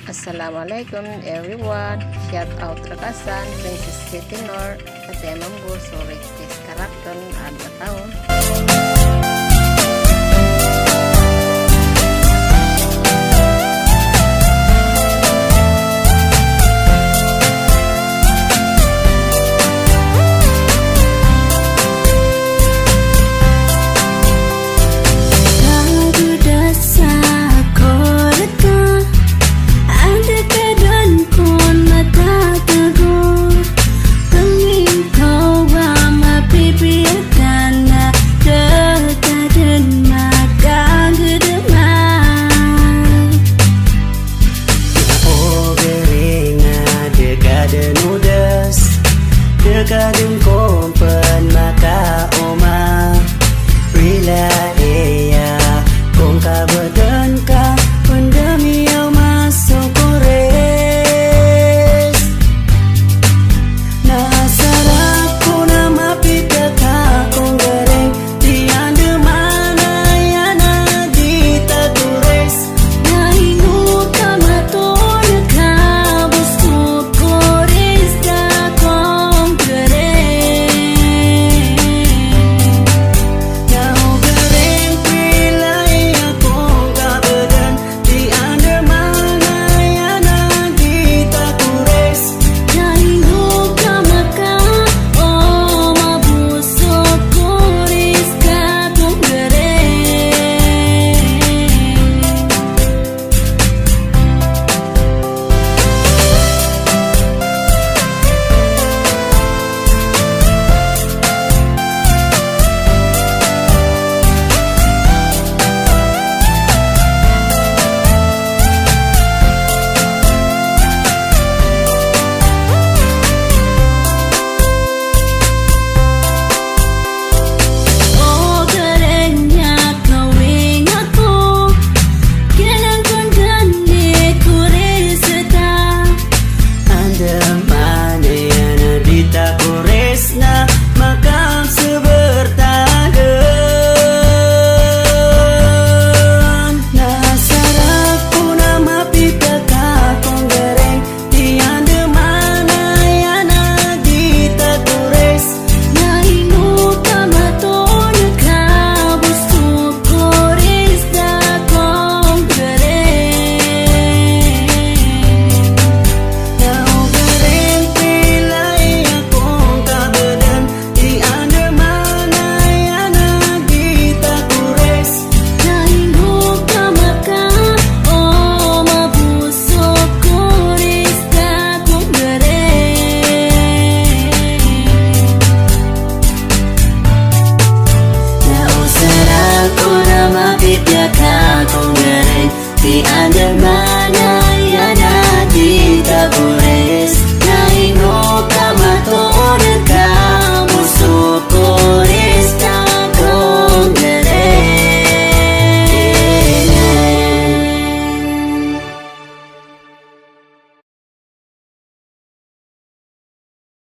Assalamualaikum everyone. Shout out Rakasan, Princess Siti Nur, Ate Mambo, Sore, Tes Karakter, ada tahun. Kadang kompen maka oma Rila eya Kong kabadan ka Pandami yaw masok kores Nasarap ko na mapita ka Kong gareng Diyan demana yana di tagures Nahingo ka matona ka Busto kores da kong di under my